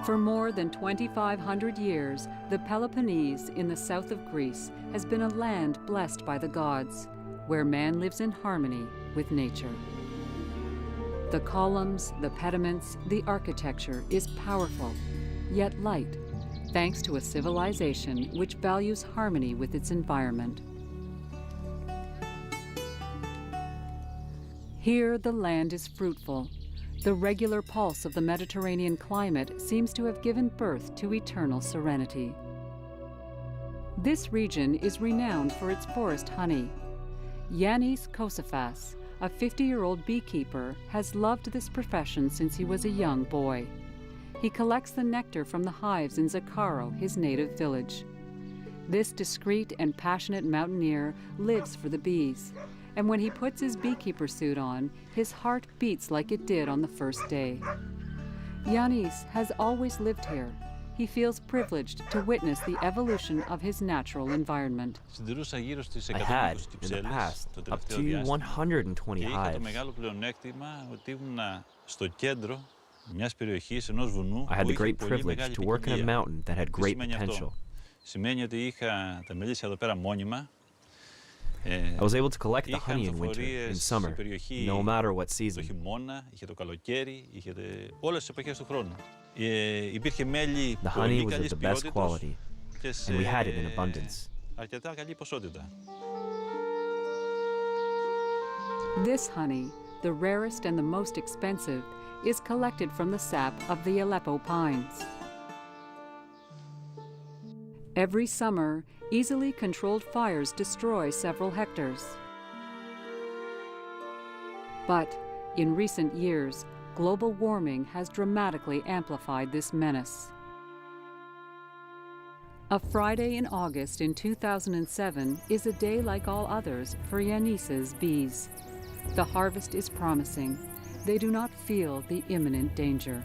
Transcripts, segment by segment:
For more than 2,500 years, the Peloponnese in the south of Greece has been a land blessed by the gods, where man lives in harmony with nature. The columns, the pediments, the architecture is powerful, yet light, thanks to a civilization which values harmony with its environment. Here, the land is fruitful. The regular pulse of the Mediterranean climate seems to have given birth to eternal serenity. This region is renowned for its forest honey. Yannis Kosafas, a 50-year-old beekeeper, has loved this profession since he was a young boy. He collects the nectar from the hives in Zakaro, his native village. This discreet and passionate mountaineer lives for the bees, and when he puts his beekeeper suit on, his heart beats like it did on the first day. Yannis has always lived here. He feels privileged to witness the evolution of his natural environment. I had, in the past, up to 120 hives. I had the great privilege to work in a mountain that had great potential. I was able to collect the honey in winter, in summer, no matter what season. The honey was of the best quality, and we had it in abundance. This honey, the rarest and the most expensive, is collected from the sap of the Aleppo pines. Every summer, easily controlled fires destroy several hectares. But in recent years, global warming has dramatically amplified this menace. A Friday in August in 2007 is a day like all others for Yannis's bees. The harvest is promising. They do not feel the imminent danger.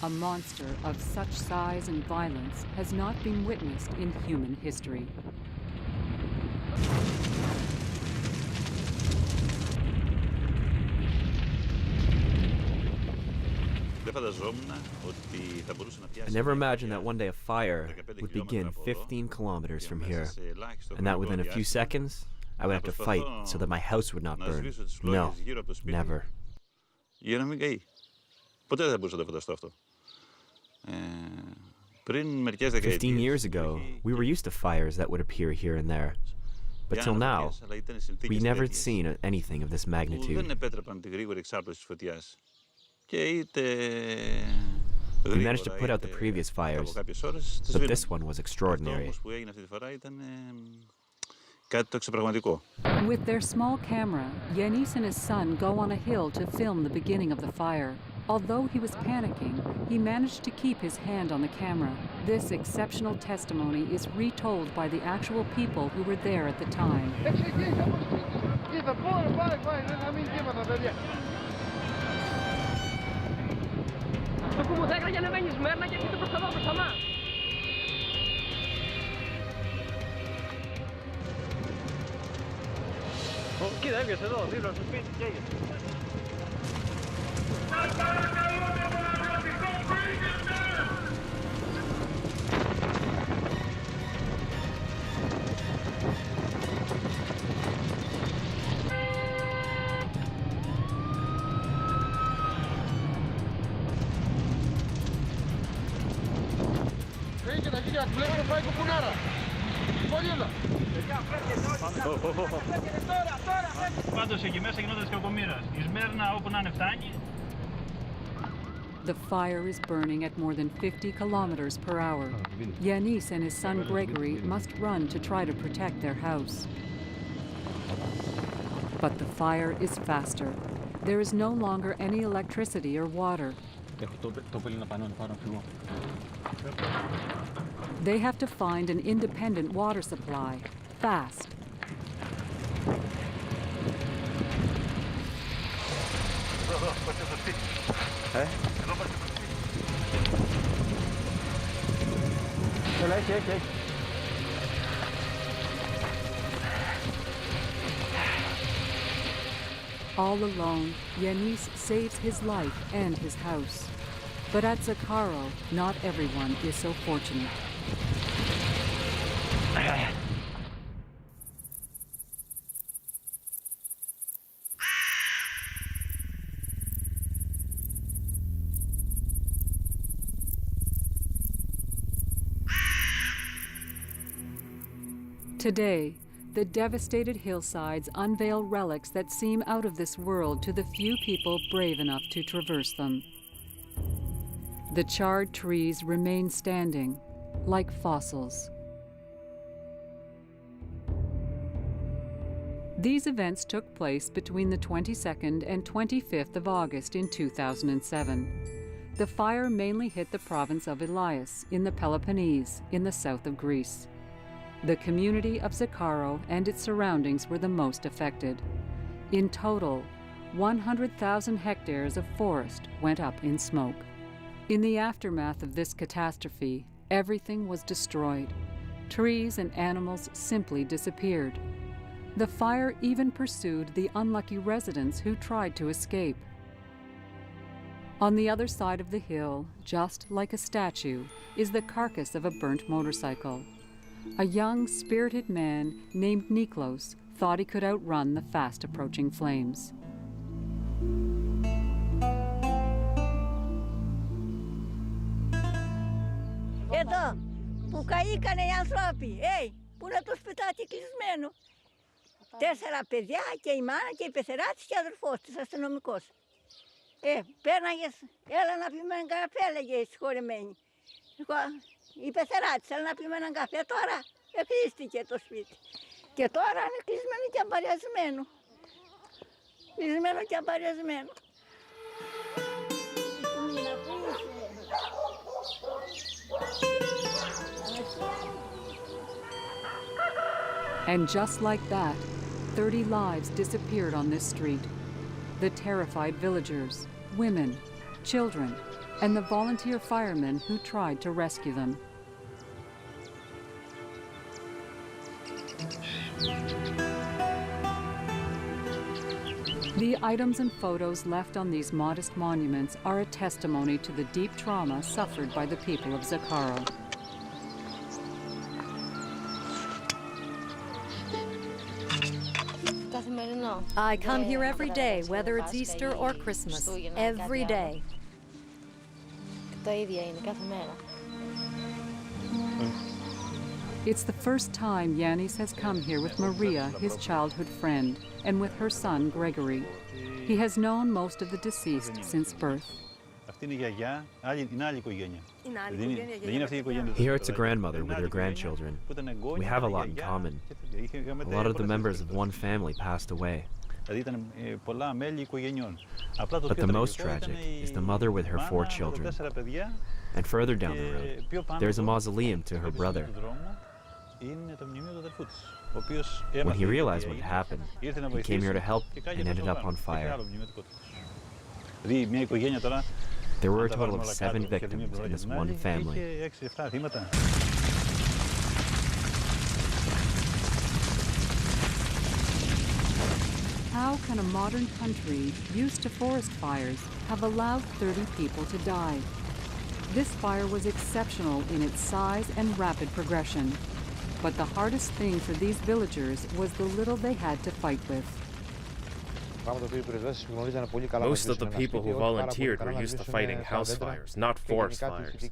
A monster of such size and violence has not been witnessed in human history. I never imagined that one day a fire would begin 15 kilometers from here, and that within a few seconds, I would have to fight so that my house would not burn. No, never. 15 years ago, we were used to fires that would appear here and there. But till now, we never had seen anything of this magnitude. We managed to put out the previous fires, but this one was extraordinary. With their small camera, Yannis and his son go on a hill to film the beginning of the fire. Although he was panicking, he managed to keep his hand on the camera. This exceptional testimony is retold by the actual people who were there at the time. The fire is burning at more than 50 kilometers per hour. Yannis and his son Gregory must run to try to protect their house. But the fire is faster. There is no longer any electricity or water. They have to find an independent water supply, fast. Hey? All alone, Yanis saves his life and his house. But at Zakaro, not everyone is so fortunate. Today, the devastated hillsides unveil relics that seem out of this world to the few people brave enough to traverse them. The charred trees remain standing, like fossils. These events took place between the 22nd and 25th of August in 2007. The fire mainly hit the province of Elias in the Peloponnese in the south of Greece. The community of Zakaro and its surroundings were the most affected. In total, 100,000 hectares of forest went up in smoke. In the aftermath of this catastrophe, everything was destroyed. Trees and animals simply disappeared. The fire even pursued the unlucky residents who tried to escape. On the other side of the hill, just like a statue, is the carcass of a burnt motorcycle. A young, spirited man named Niklos thought he could outrun the fast-approaching flames. Εδώ που καήκανε οι άνθρωποι, πού να το σπιτάτε κλεισμένο. 4 παιδιά και η μάνα και η πεθεράτης και ο αδελφός της, αστυνομικός. Πέρναγες, έλα να πιούμε έναν καφέ, έλεγε η συγχωρεμένη. Η πεθεράτης, έλα να πιούμε έναν καφέ, τώρα εκλείστηκε το σπίτι. Και τώρα είναι κλεισμένο και αμπαριασμένο. Κλεισμένο και αμπαριασμένο. And just like that, 30 lives disappeared on this street. The terrified villagers, women, children, and the volunteer firemen who tried to rescue them. The items and photos left on these modest monuments are a testimony to the deep trauma suffered by the people of Zakaro. I come here every day, whether it's Easter or Christmas. Every day. It's the first time Yanis has come here with Maria, his childhood friend, and with her son, Gregory. He has known most of the deceased since birth. Here it's a grandmother with her grandchildren. We have a lot in common. A lot of the members of one family passed away. But the most tragic is the mother with her 4 children. And further down the road, there's a mausoleum to her brother. When he realized what had happened, he came here to help and ended up on fire. There were a total of 7 victims in this one family. How can a modern country used to forest fires have allowed 30 people to die? This fire was exceptional in its size and rapid progression. But the hardest thing for these villagers was the little they had to fight with. Most of the people who volunteered were used to fighting house fires, not forest fires.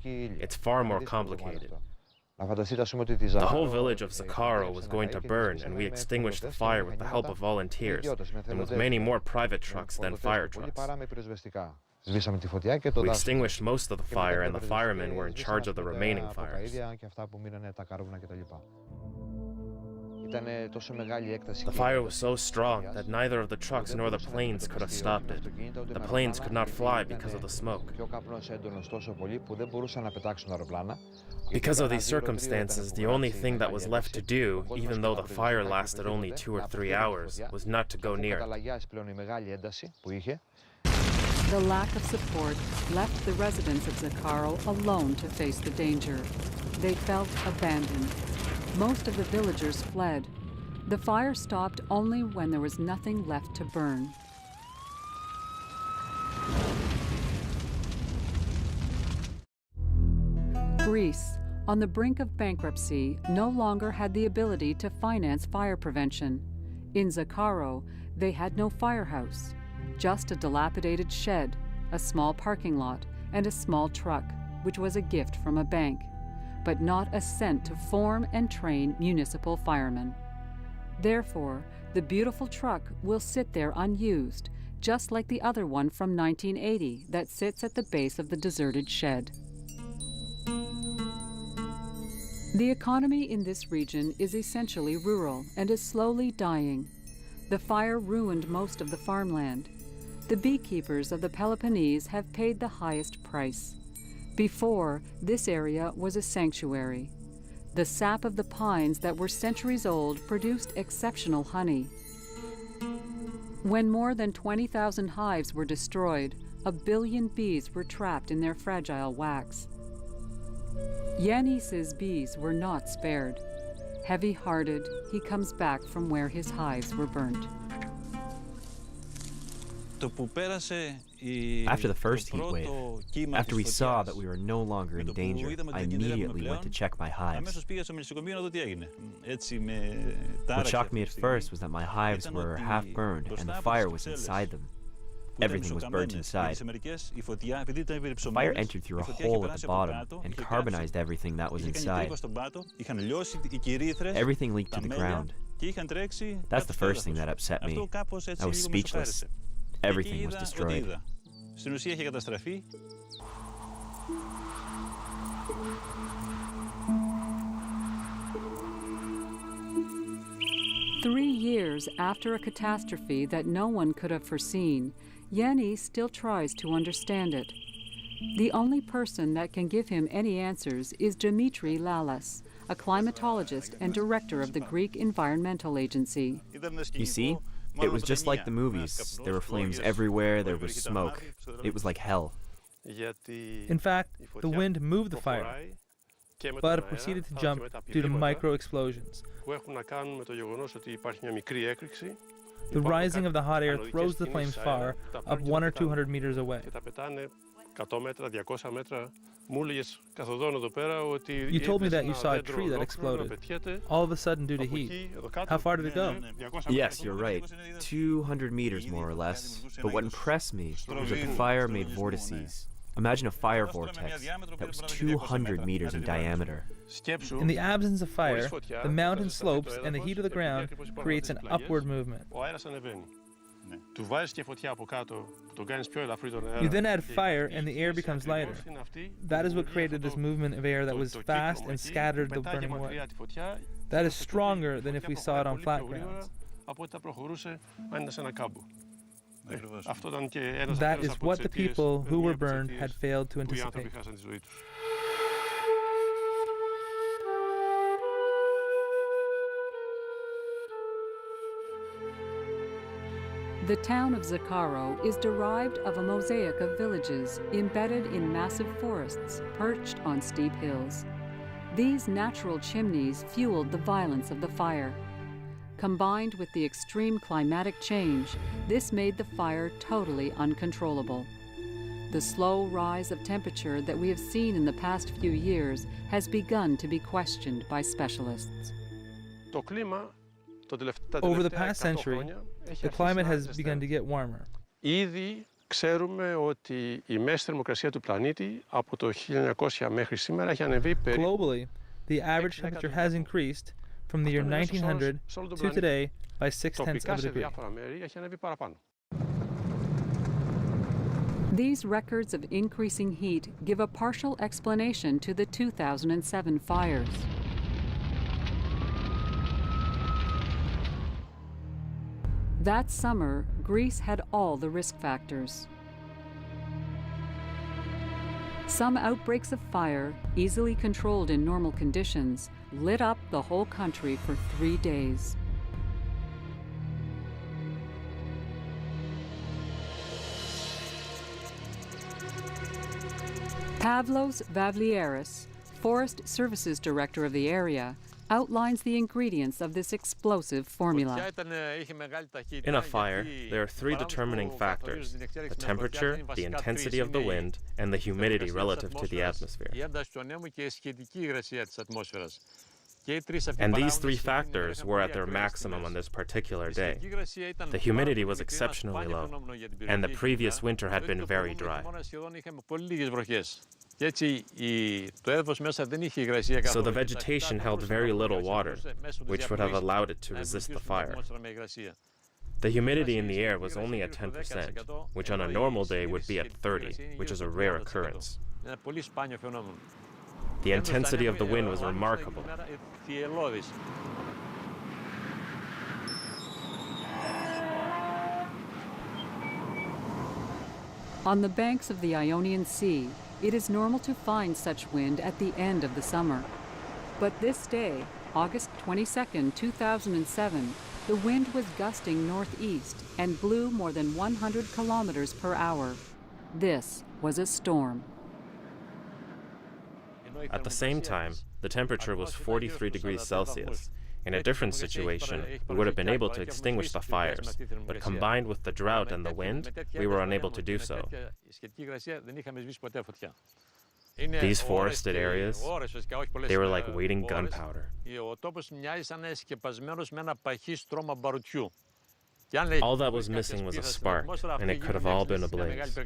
It's far more complicated. The whole village of Zakaro was going to burn, and we extinguished the fire with the help of volunteers, and with many more private trucks than fire trucks. We extinguished most of the fire, and the firemen were in charge of the remaining fires. The fire was so strong that neither of the trucks nor the planes could have stopped it. The planes could not fly because of the smoke. Because of these circumstances, the only thing that was left to do, even though the fire lasted only 2 or 3 hours, was not to go near it. The lack of support left the residents of Zakaro alone to face the danger. They felt abandoned. Most of the villagers fled. The fire stopped only when there was nothing left to burn. Greece, on the brink of bankruptcy, no longer had the ability to finance fire prevention. In Zakaro, they had no firehouse, just a dilapidated shed, a small parking lot, and a small truck, which was a gift from a bank, but not a cent to form and train municipal firemen. Therefore, the beautiful truck will sit there unused, just like the other one from 1980 that sits at the base of the deserted shed. The economy in this region is essentially rural and is slowly dying. The fire ruined most of the farmland. The beekeepers of the Peloponnese have paid the highest price. Before, this area was a sanctuary. The sap of the pines that were centuries old produced exceptional honey. When more than 20,000 hives were destroyed, 1 billion bees were trapped in their fragile wax. Yanis's bees were not spared. Heavy-hearted, he comes back from where his hives were burnt. After the first heat wave, after we saw that we were no longer in danger, I immediately went to check my hives. What shocked me at first was that my hives were half burned and the fire was inside them. Everything was burnt inside. The fire entered through a hole at the bottom and carbonized everything that was inside. Everything leaked to the ground. That's the first thing that upset me. I was speechless. Everything was destroyed. 3 years after a catastrophe that no one could have foreseen, Yanis still tries to understand it. The only person that can give him any answers is Dimitri Lalas, a climatologist and director of the Greek Environmental Agency. You see, it was just like the movies. There were flames everywhere, there was smoke. It was like hell. In fact, the wind moved the fire, but it proceeded to jump due to micro-explosions. The rising of the hot air throws the flames far, up 100 or 200 meters away. You told me that you saw a tree that exploded, all of a sudden due to heat. How far did it go? Yes, you're right. 200 meters more or less. But what impressed me was that the fire made vortices. Imagine a fire vortex that was 200 meters in diameter. In the absence of fire, the mountain slopes and the heat of the ground creates an upward movement. You then add fire and the air becomes lighter. That is what created this movement of air that was fast and scattered the burning wood. That is stronger than if we saw it on flat grounds. That is what the people who were burned had failed to anticipate. The town of Zakaro is derived of a mosaic of villages embedded in massive forests perched on steep hills. These natural chimneys fueled the violence of the fire. Combined with the extreme climatic change, this made the fire totally uncontrollable. The slow rise of temperature that we have seen in the past few years has begun to be questioned by specialists. Over the past century, the climate has begun to get warmer. Globally, the average temperature has increased from the year 1900 to today by 0.6 of a degree. These records of increasing heat give a partial explanation to the 2007 fires. That summer, Greece had all the risk factors. Some outbreaks of fire, easily controlled in normal conditions, lit up the whole country for 3 days. Pavlos Vavlieris, Forest Services Director of the area, outlines the ingredients of this explosive formula. In a fire, there are three determining factors: the temperature, the intensity of the wind, and the humidity relative to the atmosphere. And these three factors were at their maximum on this particular day. The humidity was exceptionally low, and the previous winter had been very dry. So the vegetation held very little water, which would have allowed it to resist the fire. The humidity in the air was only at 10%, which on a normal day would be at 30%, which is a rare occurrence. The intensity of the wind was remarkable. On the banks of the Ionian Sea, it is normal to find such wind at the end of the summer. But this day, August 22, 2007, the wind was gusting northeast and blew more than 100 kilometers per hour. This was a storm. At the same time, the temperature was 43 degrees Celsius. In a different situation, we would have been able to extinguish the fires, but combined with the drought and the wind, we were unable to do so. These forested areas, they were like waiting gunpowder. All that was missing was a spark, and it could have all been ablaze.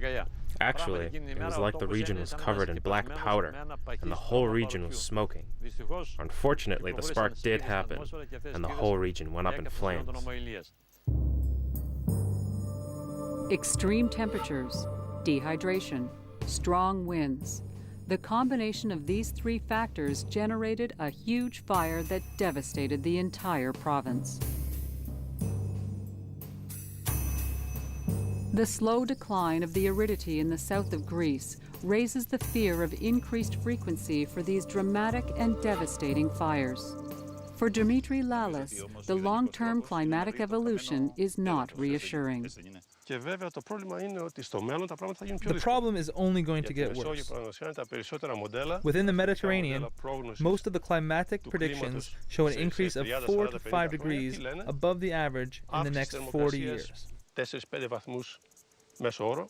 Actually, it was like the region was covered in black powder, and the whole region was smoking. Unfortunately, the spark did happen, and the whole region went up in flames. Extreme temperatures, dehydration, strong winds. The combination of these three factors generated a huge fire that devastated the entire province. The slow decline of the aridity in the south of Greece raises the fear of increased frequency for these dramatic and devastating fires. For Dimitri Lalas, the long-term climatic evolution is not reassuring. The problem is only going to get worse. Within the Mediterranean, most of the climatic predictions show an increase of 4 to 5 degrees above the average in the next 40 years. 4-5 βαθμούς μέσο όρο.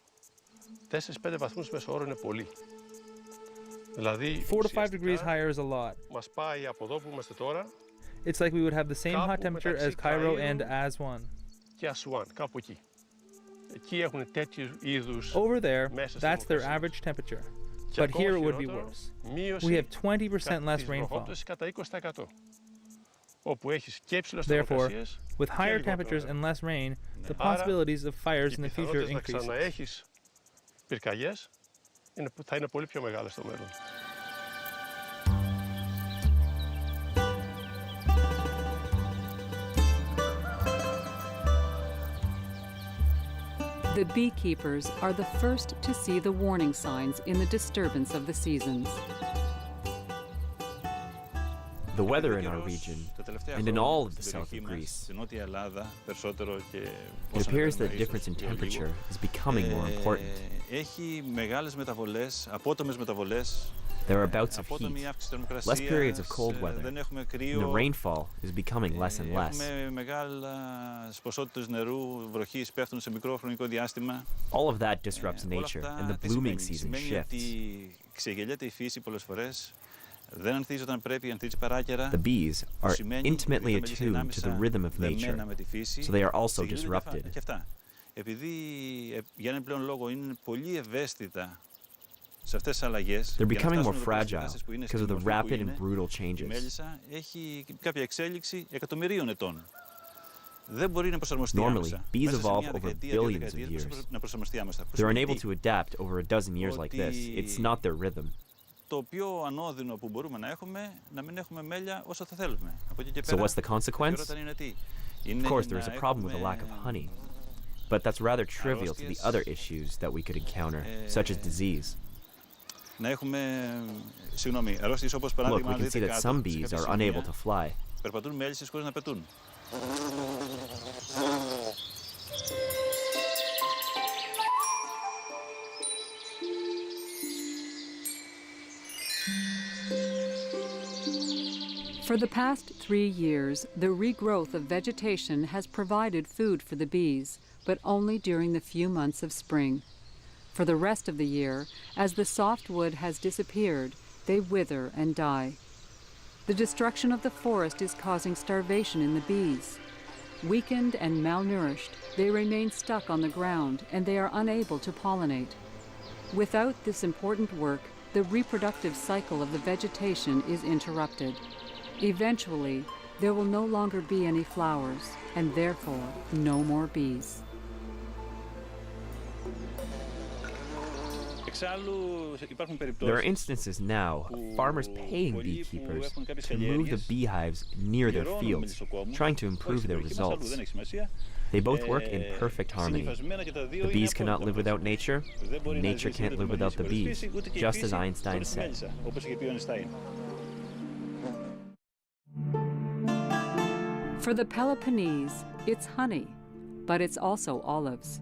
4-5 βαθμούς μέσο όρο είναι πολύ. Δηλαδή, 4 to 5 degrees higher is a lot. Μας πάει από εδώ που είμαστε τώρα. It's like we would have the same hot temperature as Cairo and Aswan. Και Ασουάν, κάπου εκεί. Εκεί έχουν τέτοιου είδους. Over there, that's their average temperature. But here it would be worse. We have 20% less rainfall. Κατά 20%. Όπου έχεις και υψηλές Therefore, θερμοκρασίες. with higher temperatures and less rain, the possibilities of fires in the future increase. Να ξαναέχεις πυρκαγιές θα είναι πολύ πιο μεγάλες στο μέλλον. The beekeepers are the first to see the warning signs in the disturbance of the seasons. The weather in our region, and in all of the south of Greece, it appears that difference in temperature is becoming more important. There are bouts of heat, less periods of cold weather, and the rainfall is becoming less and less. All of that disrupts nature, and the blooming season shifts. The bees are intimately attuned to the rhythm of nature, so they are also disrupted. They're becoming more fragile because of the rapid and brutal changes. Normally, bees evolve over billions of years. They're unable to adapt over a dozen years like this. It's not their rhythm. So what's the consequence? Of course, there is a problem with a lack of honey. But that's rather trivial to the other issues that we could encounter, such as disease. Look, we can see that some bees are unable to fly. For the past 3 years, the regrowth of vegetation has provided food for the bees, but only during the few months of spring. For the rest of the year, as the softwood has disappeared, they wither and die. The destruction of the forest is causing starvation in the bees. Weakened and malnourished, they remain stuck on the ground and they are unable to pollinate. Without this important work, the reproductive cycle of the vegetation is interrupted. Eventually, there will no longer be any flowers, and therefore no more bees. There are instances now of farmers paying beekeepers to move the beehives near their fields, trying to improve their results. They both work in perfect harmony. The bees cannot live without nature, nature can't live without the bees, just as Einstein said. For the Peloponnese, it's honey, but it's also olives.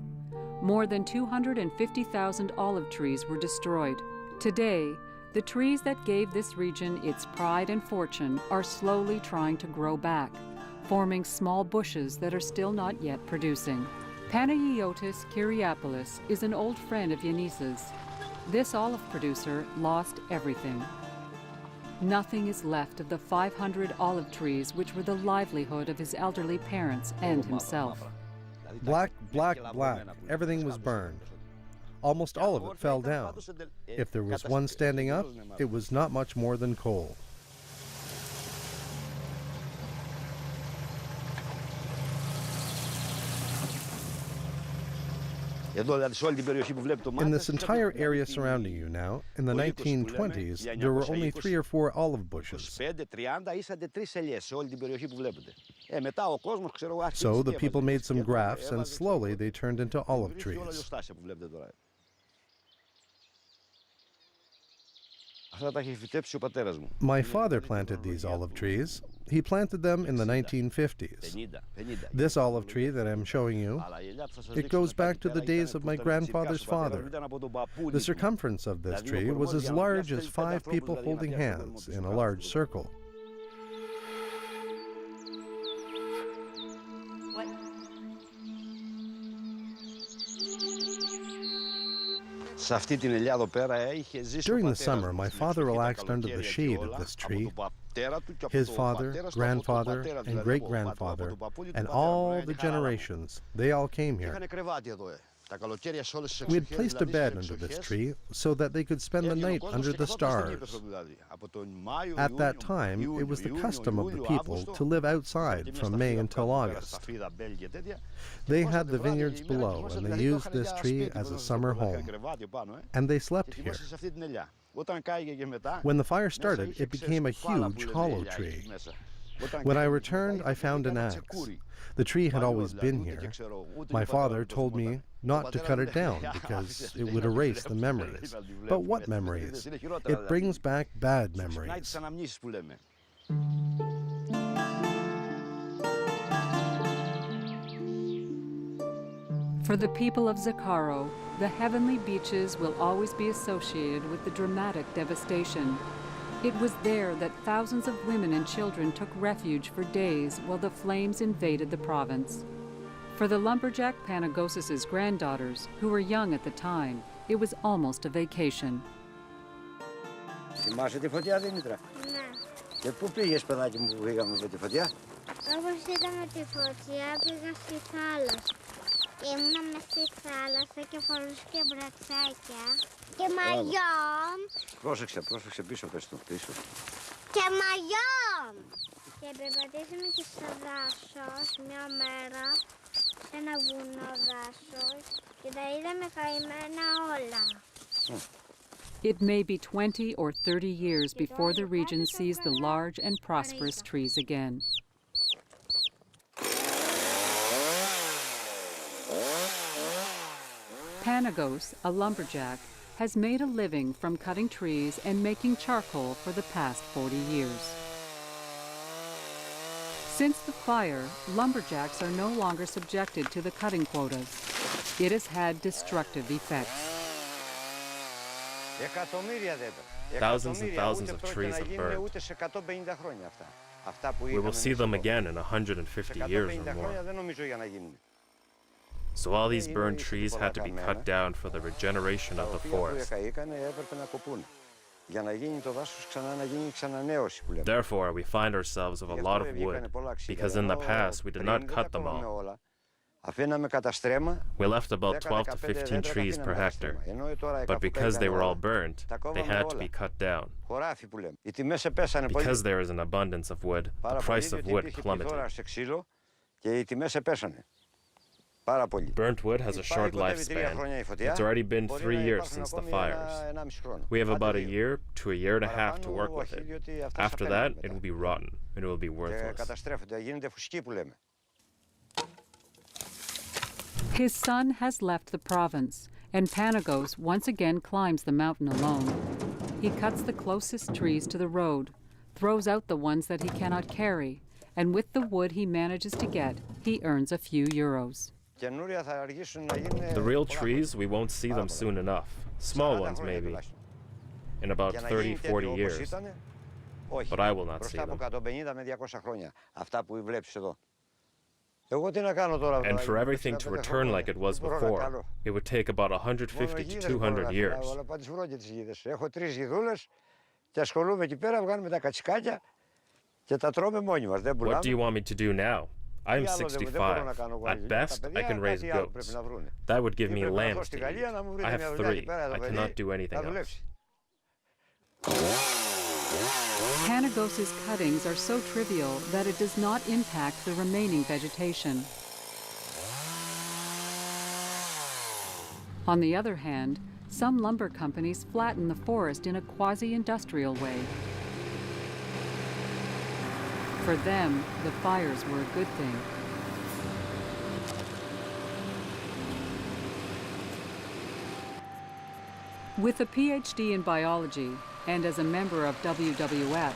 More than 250,000 olive trees were destroyed. Today, the trees that gave this region its pride and fortune are slowly trying to grow back, forming small bushes that are still not yet producing. Panagiotis Kyriapoulos is an old friend of Yanis's. This olive producer lost everything. Nothing is left of the 500 olive trees which were the livelihood of his elderly parents and himself. Black, black, black. Everything was burned. Almost all of it fell down. If there was one standing up, it was not much more than coal. In this entire area surrounding you now, in the 1920s, there were only 3 or 4 olive bushes. So the people made some grafts, and slowly they turned into olive trees. My father planted these olive trees. He planted them in the 1950s. This olive tree that I'm showing you, it goes back to the days of my grandfather's father. The circumference of this tree was as large as 5 people holding hands in a large circle. During the summer, my father relaxed under the shade of this tree. His father, grandfather, and great-grandfather, and all the generations, they all came here. We had placed a bed under this tree so that they could spend the night under the stars. At that time, it was the custom of the people to live outside from May until August. They had the vineyards below, and they used this tree as a summer home. And they slept here. When the fire started, it became a huge hollow tree. When I returned, I found an axe. The tree had always been here. My father told me not to cut it down because it would erase the memories. But what memories? It brings back bad memories. For the people of Zakaro, the heavenly beaches will always be associated with the dramatic devastation. It was there that thousands of women and children took refuge for days while the flames invaded the province. For the lumberjack Panagiotis' granddaughters, who were young at the time, it was almost a vacation. Θυμάσαι τη φωτιά, Δήμητρα? Ναι. Και πού πήγες, παιδάκι μου, που πήγαμε με τη φωτιά? Όπως είδαμε τη φωτιά, πήγα στη θάλασσα. Ήμουνα μες στη θάλασσα και φορούσα και μπρατσάκια. Και μαγιό. Πρόσεξε, πρόσεξε, πίσω πες το, πίσω. Και μαγιό. Και περπατήσαμε και στο δάσος μια μέρα, σε ένα βουνό δάσος, και τα είδαμε καημένα όλα. It may be 20 or 30 years before the region sees the large and prosperous trees again. Panagos, a lumberjack, has made a living from cutting trees and making charcoal for the past 40 years. Since the fire, lumberjacks are no longer subjected to the cutting quotas. It has had destructive effects. Thousands and thousands of trees have burned. We will see them again in 150 years or more. So all these burned trees had to be cut down for the regeneration of the forest. Therefore, we find ourselves with a lot of wood, because in the past we did not cut them all. We left about 12 to 15 trees per hectare, but because they were all burned, they had to be cut down. Because there is an abundance of wood, the price of wood plummeted. Burnt wood has a short lifespan. It's already been 3 years since the fires. We have about a year to a year and a half to work with it. After that, it will be rotten, and it will be worthless. His son has left the province, and Panagos once again climbs the mountain alone. He cuts the closest trees to the road, throws out the ones that he cannot carry, and with the wood he manages to get, he earns a few euros. The real trees, we won't see them soon enough. Small ones, maybe. In about 30, 40 years. But I will not see them. And for everything to return like it was before, it would take about 150 to 200 years. What do you want me to do now? I'm 65. At best, I can raise goats. That would give me lambs to eat. I have 3. I cannot do anything else. Panagos's cuttings are so trivial that it does not impact the remaining vegetation. On the other hand, some lumber companies flatten the forest in a quasi-industrial way. For them, the fires were a good thing. With a PhD in biology and as a member of WWF,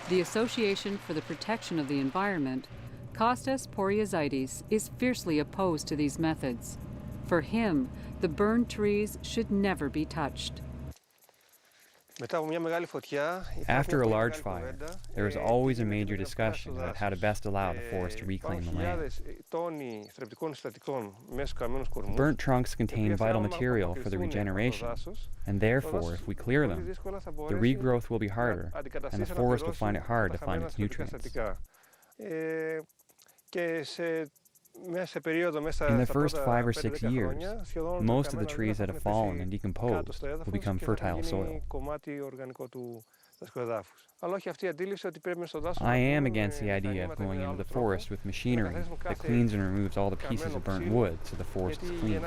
the Association for the Protection of the Environment, Kostas Poriazaitis is fiercely opposed to these methods. For him, the burned trees should never be touched. After a large fire, there is always a major discussion about how to best allow the forest to reclaim the land. Burnt trunks contain vital material for the regeneration, and therefore, if we clear them, the regrowth will be harder, and the forest will find it hard to find its nutrients. In the first 5 or 6 years, most of the trees that have fallen and decomposed will become fertile soil. I am against the idea of going into the forest with machinery that cleans and removes all the pieces of burnt wood so the forest is clean.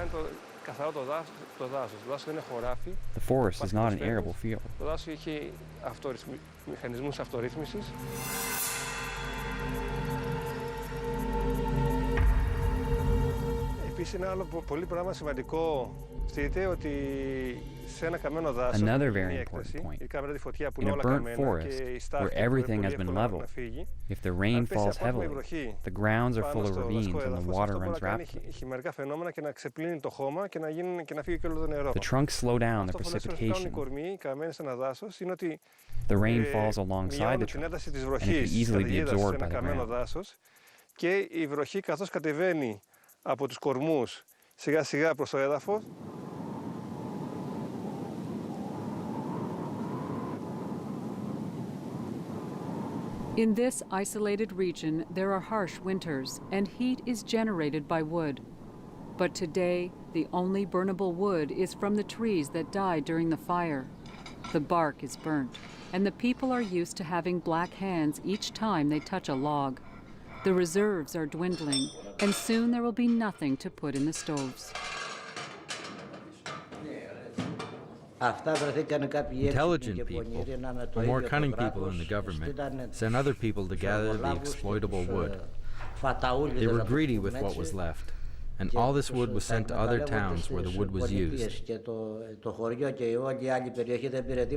The forest is not an arable field. Another very important point, in a burnt forest where everything has been leveled, if the rain falls heavily, the grounds are full of ravines and the water runs rapidly. The trunks slow down the precipitation. The rain falls alongside the trunks, and it can easily be absorbed by the ground. Από τους κορμούς σιγά σιγά προς το έδαφος. In this isolated region, there are harsh winters, and heat is generated by wood. But today, the only burnable wood is from the trees that died during the fire. The bark is burnt, and the people are used to having black hands each time they touch a log. The reserves are dwindling, and soon there will be nothing to put in the stoves. Intelligent people, or more cunning people in the government, sent other people to gather the exploitable wood. They were greedy with what was left. and all this wood was sent to other towns where the wood was used.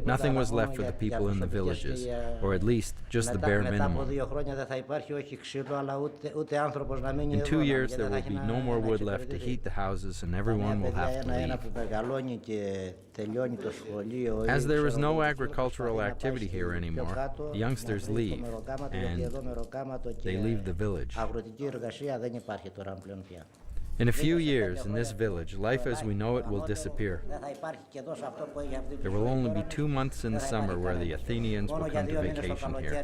Nothing was left for the people in the villages, or at least just the bare minimum. In 2 years, there will be no more wood left to heat the houses, and everyone will have to leave. As there is no agricultural activity here anymore, the youngsters leave, and they leave the village. In a few years, in this village, life as we know it will disappear. There will only be 2 months in the summer where the Athenians will come to vacation here.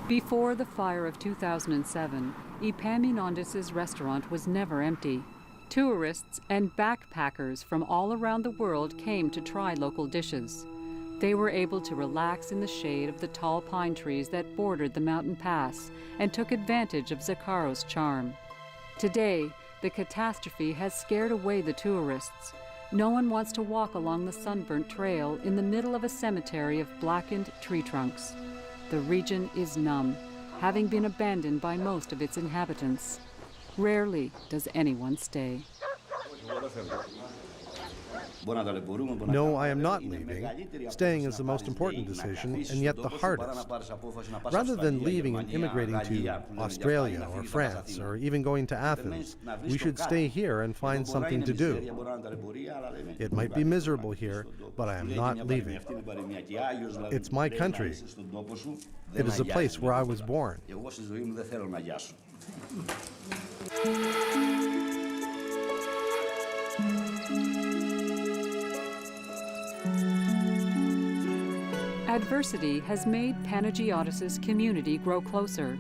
Before the fire of 2007, Epaminondis' restaurant was never empty. Tourists and backpackers from all around the world came to try local dishes. They were able to relax in the shade of the tall pine trees that bordered the mountain pass and took advantage of Zakharo's charm. Today, the catastrophe has scared away the tourists. No one wants to walk along the sunburnt trail in the middle of a cemetery of blackened tree trunks. The region is numb, having been abandoned by most of its inhabitants. Rarely does anyone stay. No, I am not leaving. Staying is the most important decision, and yet the hardest. Rather than leaving and immigrating to Australia or France, or even going to Athens, we should stay here and find something to do. It might be miserable here, but I am not leaving. It's my country. It is a place where I was born. Adversity has made Panagiotis' community grow closer.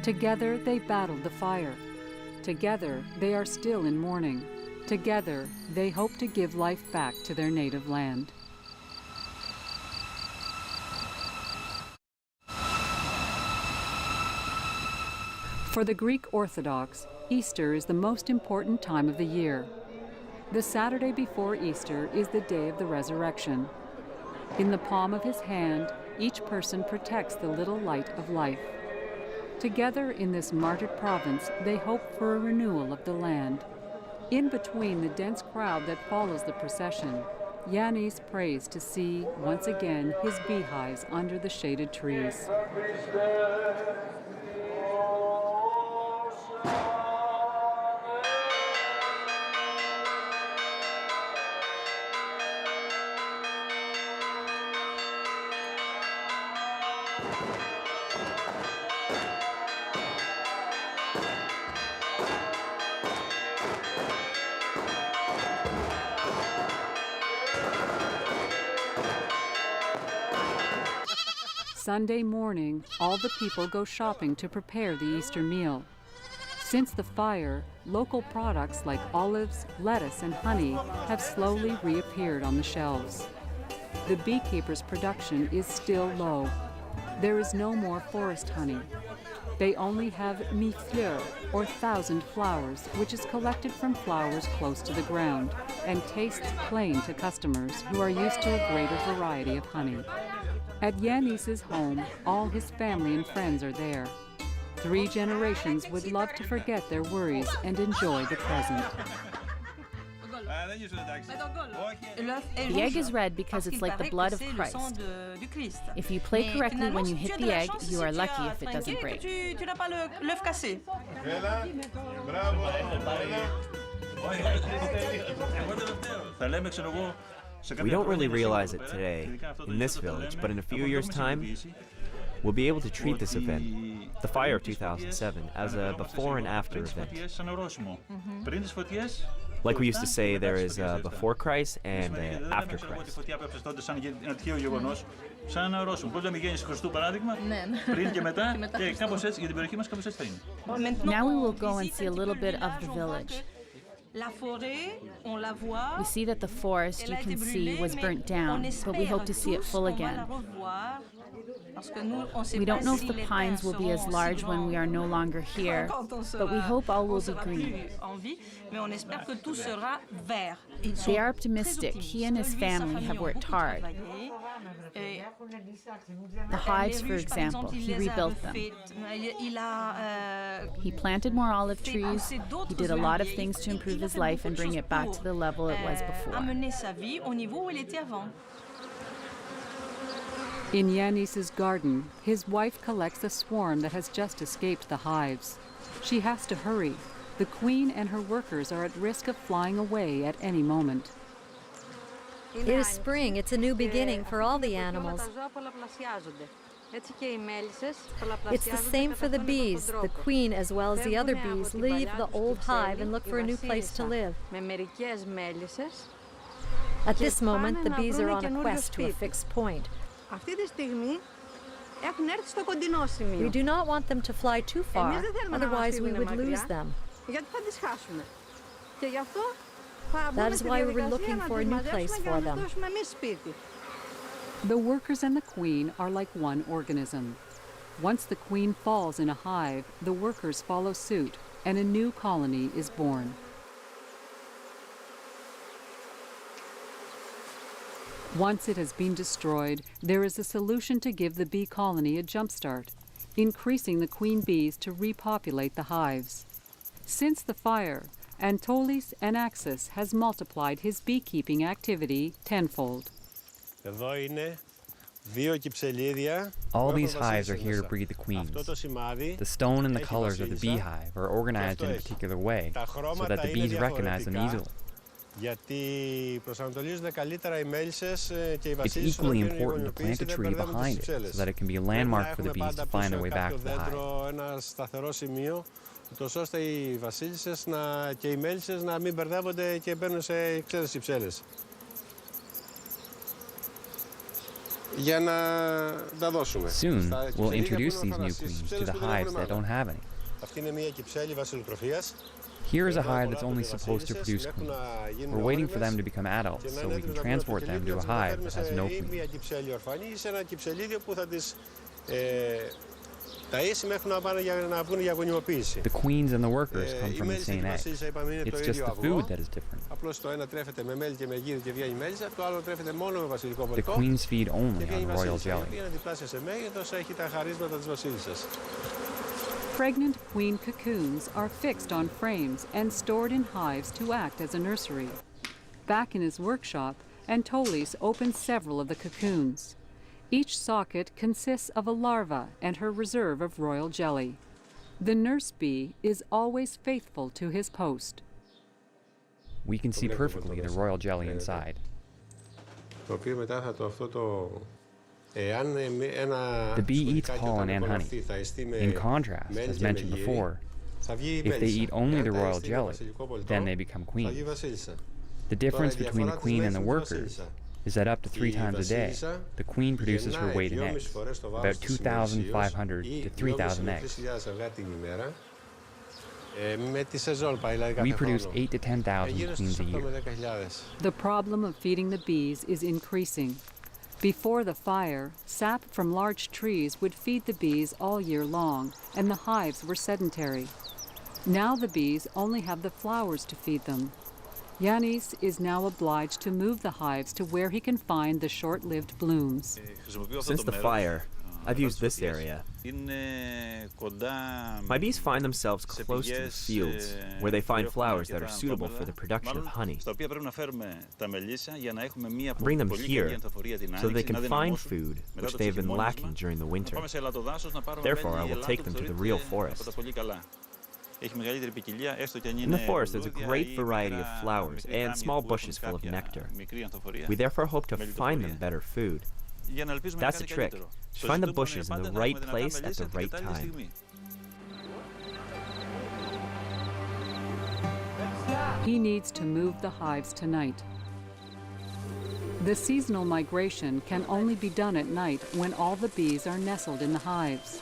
Together they battled the fire. Together they are still in mourning. Together they hope to give life back to their native land. For the Greek Orthodox, Easter is the most important time of the year. The Saturday before Easter is the day of the resurrection. In the palm of his hand, each person protects the little light of life. Together in this martyred province, they hope for a renewal of the land. In between the dense crowd that follows the procession, Yannis prays to see, once again, his beehives under the shaded trees. Sunday morning, all the people go shopping to prepare the Easter meal. Since the fire, local products like olives, lettuce, and honey have slowly reappeared on the shelves. The beekeepers' production is still low. There is no more forest honey. They only have mille-fleurs, or thousand flowers, which is collected from flowers close to the ground and tastes plain to customers who are used to a greater variety of honey. At Yannis' home, all his family and friends are there. 3 generations would love to forget their worries and enjoy the present. The egg is red because it's like the blood of Christ. If you play correctly when you hit the egg, you are lucky if it doesn't break. We don't really realize it today in this village, but in a few years' time, we'll be able to treat this event, the fire of 2007, as a before and after event. Like we used to say, there is a before Christ and a after Christ. Now we will go and see a little bit of the village. We see that the forest, you can see, was burnt down, but we hope to see it full again. We don't know if the pines will be as large when we are no longer here, but we hope all will be green. They are optimistic. He and his family have worked hard. The hives, for example, he rebuilt them. He planted more olive trees. He did a lot of things to improve his life and bring it back to the level it was before. In Yanis's garden, his wife collects a swarm that has just escaped the hives. She has to hurry. The queen and her workers are at risk of flying away at any moment. It is spring. It's a new beginning for all the animals. It's the same for the bees. The queen, as well as the other bees, leave the old hive and look for a new place to live. At this moment, the bees are on a quest to a fixed point. We do not want them to fly too far, otherwise we would lose them. That is why we're looking for a new place for them. The workers and the queen are like one organism. Once the queen falls in a hive, the workers follow suit, and a new colony is born. Once it has been destroyed, there is a solution to give the bee colony a jumpstart, increasing the queen bees to repopulate the hives. Since the fire, Antolis Anaxis has multiplied his beekeeping activity tenfold. All these hives are here to breed the queens. The stone and the colors of the beehive are organized in a particular way so that the bees recognize them easily. It's equally important to plant a tree behind it so that it can be a landmark for the bees to find their way back to the hive. Soon, we'll introduce these new queens to the hives that don't have any. Here is a hive that's only supposed to produce queens. We're waiting for them to become adults so we can transport them to a hive that has no queens. The queens and the workers come from the same eggs. It's just the food that is different. The queens feed only on royal jelly. Pregnant queen cocoons are fixed on frames and stored in hives to act as a nursery. Back in his workshop, Antolis opens several of the cocoons. Each socket consists of a larva and her reserve of royal jelly. The nurse bee is always faithful to his post. We can see perfectly the royal jelly inside. The bee eats pollen and honey. In contrast, as mentioned before, if they eat only the royal jelly, then they become queens. The difference between the queen and the workers is that up to 3 times a day, the queen produces her weight in eggs, about 2,500 to 3,000 eggs. We produce 8 to 10,000 queens a year. The problem of feeding the bees is increasing. Before the fire, sap from large trees would feed the bees all year long, and the hives were sedentary. Now the bees only have the flowers to feed them. Yanis is now obliged to move the hives to where he can find the short-lived blooms. Since the fire, I've used this area. My bees find themselves close to the fields, where they find flowers that are suitable for the production of honey. Bring them here so they can find food, which they've been lacking during the winter. Therefore, I will take them to the real forest. In the forest, there's a great variety of flowers and small bushes full of nectar. We therefore hope to find them better food. That's the trick, to find the bushes in the right place at the right time. He needs to move the hives tonight. The seasonal migration can only be done at night when all the bees are nestled in the hives.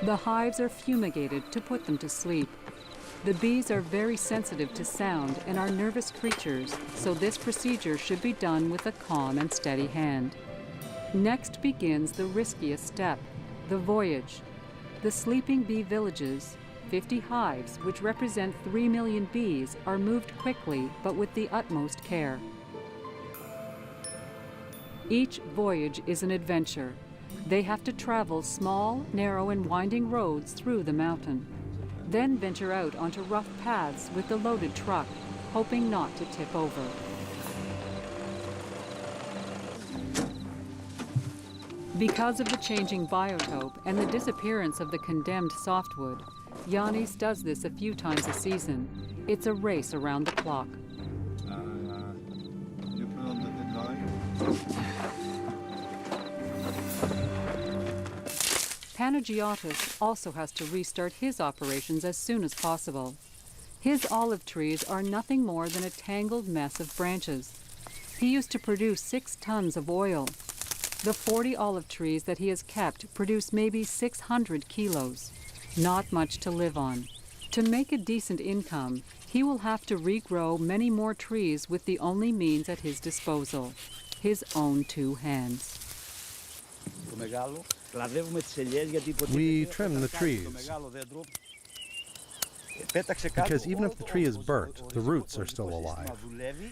The hives are fumigated to put them to sleep. The bees are very sensitive to sound and are nervous creatures, so this procedure should be done with a calm and steady hand. Next begins the riskiest step, the voyage. The sleeping bee villages, 50 hives, which represent 3 million bees, are moved quickly but with the utmost care. Each voyage is an adventure. They have to travel small, narrow, and winding roads through the mountain, then venture out onto rough paths with the loaded truck, hoping not to tip over. Because of the changing biotope and the disappearance of the condemned softwood, Yanis does this a few times a season. It's a race around the clock. Panagiotis also has to restart his operations as soon as possible. His olive trees are nothing more than a tangled mess of branches. He used to produce 6 tons of oil. The 40 olive trees that he has kept produce maybe 600 kilos. Not much to live on. To make a decent income, he will have to regrow many more trees with the only means at his disposal, his own 2 hands. We trim the trees, because even if the tree is burnt, the roots are still alive,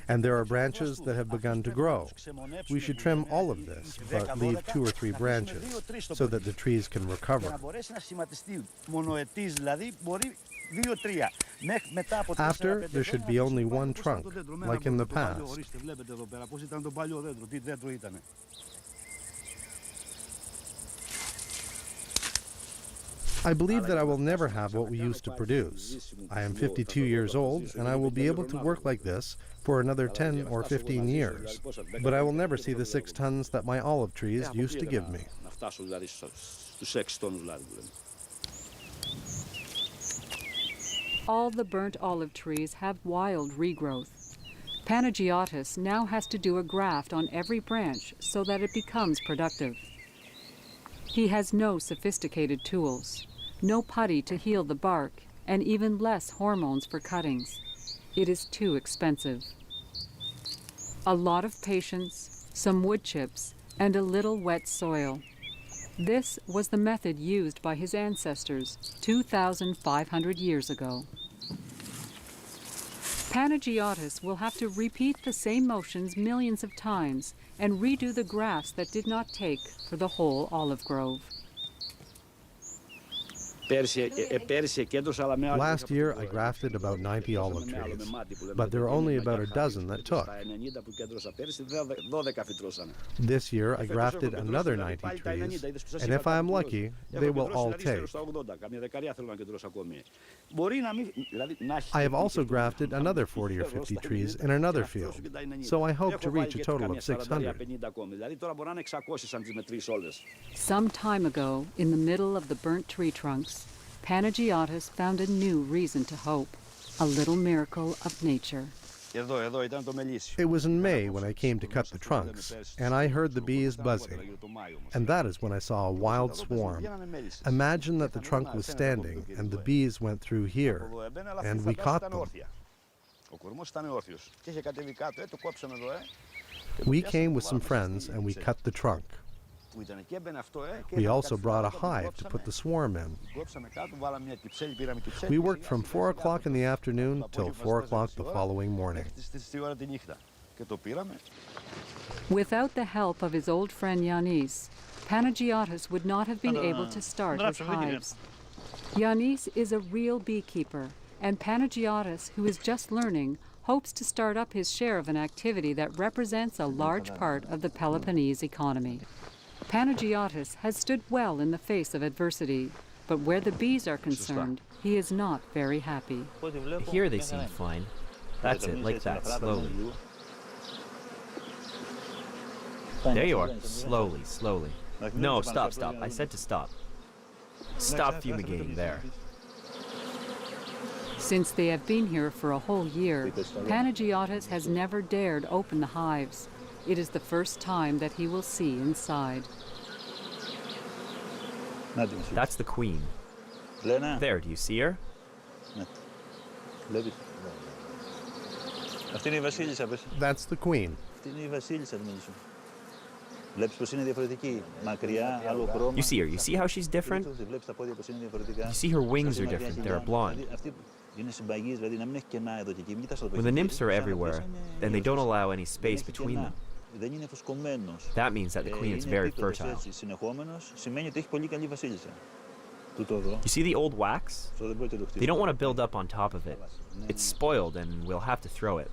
and there are branches that have begun to grow. We should trim all of this, but leave 2 or 3 branches, so that the trees can recover. After, there should be only 1 trunk, like in the past. I believe that I will never have what we used to produce. I am 52 years old, and I will be able to work like this for another 10 or 15 years. But I will never see the 6 tons that my olive trees used to give me. All the burnt olive trees have wild regrowth. Panagiotis now has to do a graft on every branch so that it becomes productive. He has no sophisticated tools, no putty to heal the bark, and even less hormones for cuttings. It is too expensive. A lot of patience, some wood chips, and a little wet soil. This was the method used by his ancestors 2,500 years ago. Panagiotis will have to repeat the same motions millions of times and redo the grafts that did not take for the whole olive grove. Last year, I grafted about 90 olive trees, but there were only about a dozen that took. This year, I grafted another 90 trees, and if I am lucky, they will all take. I have also grafted another 40 or 50 trees in another field, so I hope to reach a total of 600. Some time ago, in the middle of the burnt tree trunks, Panagiotis found a new reason to hope, a little miracle of nature. It was in May when I came to cut the trunks, and I heard the bees buzzing. And that is when I saw a wild swarm. Imagine that the trunk was standing, and the bees went through here, and we caught them. We came with some friends, and we cut the trunk. We also brought a hive to put the swarm in. We worked from 4 o'clock in the afternoon till 4 o'clock the following morning. Without the help of his old friend Yanis, Panagiotis would not have been able to start his hives. Yanis is a real beekeeper, and Panagiotis, who is just learning, hopes to start up his share of an activity that represents a large part of the Peloponnese economy. Panagiotis has stood well in the face of adversity, but where the bees are concerned, he is not very happy. Here they seem fine. That's it, like that, slowly. There you are. Slowly, slowly. No, stop. I said to stop. Stop fumigating there. Since they have been here for a whole year, Panagiotis has never dared open the hives. It is the first time that he will see inside. That's the queen. There, do you see her? That's the queen. You see her. You see how she's different? You see her wings are different. They're blonde. When the nymphs are everywhere, then they don't allow any space between them. That means that the queen is very fertile. You see the old wax? They don't want to build up on top of it. It's spoiled and we'll have to throw it.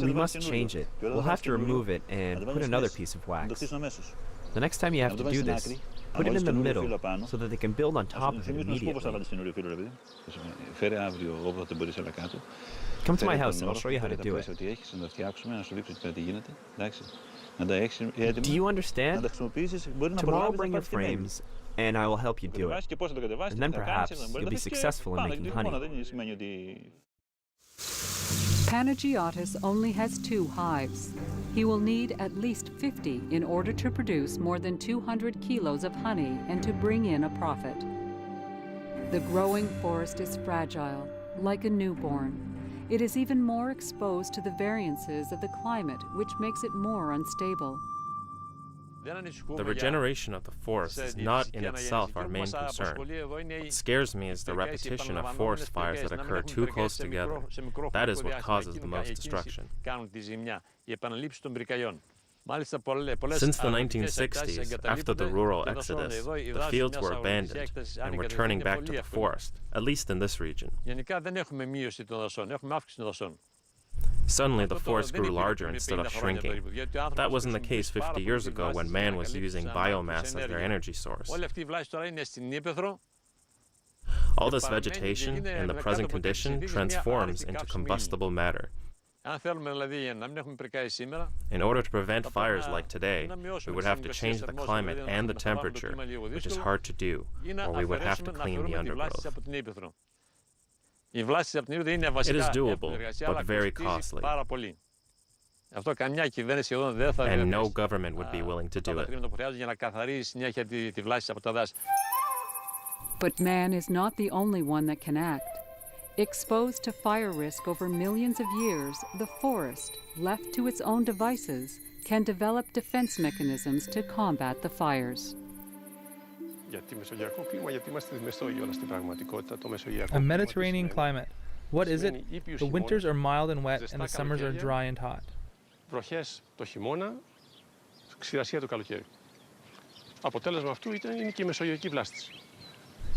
We must change it. We'll have to remove it and put another piece of wax. The next time you have to do this, put it in the middle so that they can build on top of it immediately. Come to my house and I'll show you how to do it. Do you understand? Tomorrow bring your frames and I will help you do it. And then perhaps you'll be successful in making honey. Panagiotis only has 2 hives. He will need at least 50 in order to produce more than 200 kilos of honey and to bring in a profit. The growing forest is fragile, like a newborn. It is even more exposed to the variances of the climate, which makes it more unstable. The regeneration of the forest is not in itself our main concern. What scares me is the repetition of forest fires that occur too close together. That is what causes the most destruction. Since the 1960s, after the rural exodus, the fields were abandoned and were turning back to the forest, at least in this region. Suddenly, the forest grew larger instead of shrinking. That wasn't the case 50 years ago when man was using biomass as their energy source. All this vegetation, in the present condition, transforms into combustible matter. In order to prevent fires like today, we would have to change the climate and the temperature, which is hard to do, or we would have to clean the undergrowth. It is doable, but very costly. And no government would be willing to do it. But man is not the only one that can act. Exposed to fire risk over millions of years, the forest, left to its own devices, can develop defense mechanisms to combat the fires. A Mediterranean climate. What is it? The winters are mild and wet, and the summers are dry and hot.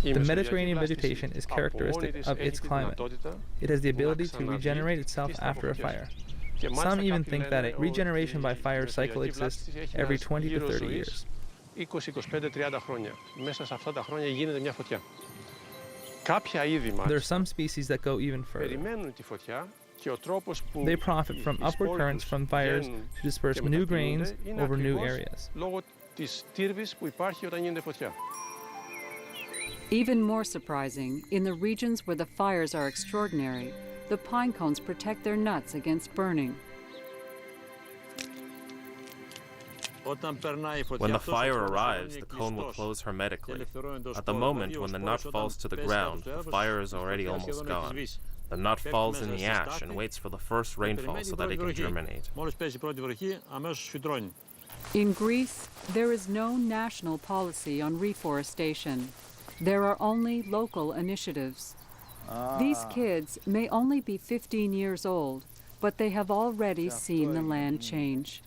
The Mediterranean vegetation is characteristic of its climate. It has the ability to regenerate itself after a fire. Some even think that a regeneration by fire cycle exists every 20 to 30 years. 20-30 χρόνια. Μέσα σε αυτά τα χρόνια γίνεται μια φωτιά. There are some species that go even further. They profit from upward currents from fires to disperse new grains over new areas. Even more surprising, in the regions where the fires are extraordinary, the pine cones protect their nuts against burning. When the fire arrives, the cone will close hermetically. At the moment when the nut falls to the ground, the fire is already almost gone. The nut falls in the ash and waits for the first rainfall so that it can germinate. In Greece, there is no national policy on reforestation. There are only local initiatives. These kids may only be 15 years old, but they have already seen the land change.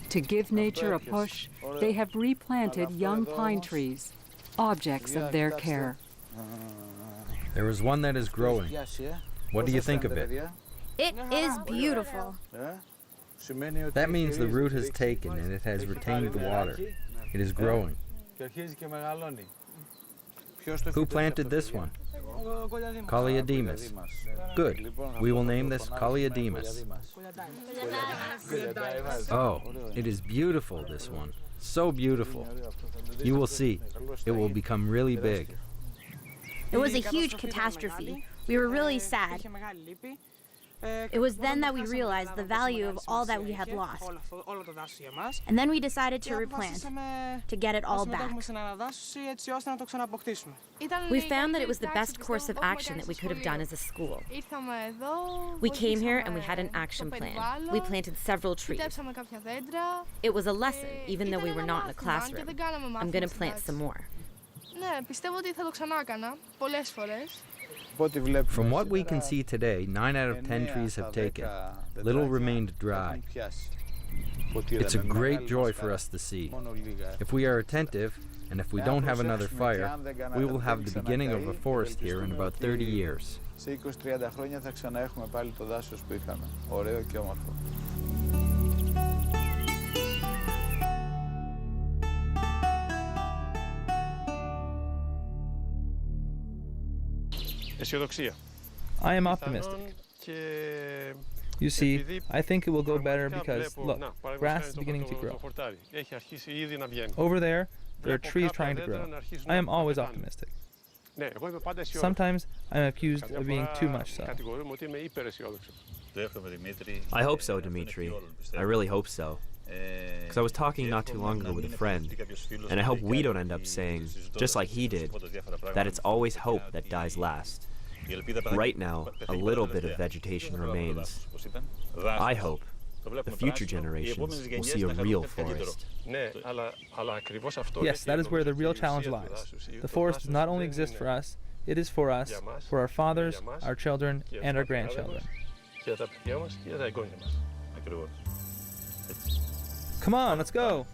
To give nature a push, they have replanted young pine trees, objects of their care. There is one that is growing. What do you think of it? It is beautiful. That means the root has taken and it has retained the water. It is growing. Who planted this one? Calliademus. Good. We will name this Calliademus. Oh, it is beautiful, this one. So beautiful. You will see. It will become really big. It was a huge catastrophe. We were really sad. It was then that we realized the value of all that we had lost. And then we decided to replant, to get it all back. We found that it was the best course of action that we could have done as a school. We came here and we had an action plan. We planted several trees. It was a lesson, even though we were not in a classroom. I'm going to plant some more. From what we can see today, 9 out of 10 trees have taken. Little remained dry. It's a great joy for us to see. If we are attentive, and if we don't have another fire, we will have the beginning of a forest here in about 30 years. I am optimistic. You see, I think it will go better because, look, grass is beginning to grow. Over there are trees trying to grow. I am always optimistic. Sometimes I am accused of being too much so. I hope so, Dimitri. I really hope so. Because I was talking not too long ago with a friend, and I hope we don't end up saying, just like he did, that it's always hope that dies last. Right now, a little bit of vegetation remains. I hope the future generations will see a real forest. Yes, that is where the real challenge lies. The forest does not only exist for us, it is for us, for our fathers, our children, and our grandchildren. Come on, let's go!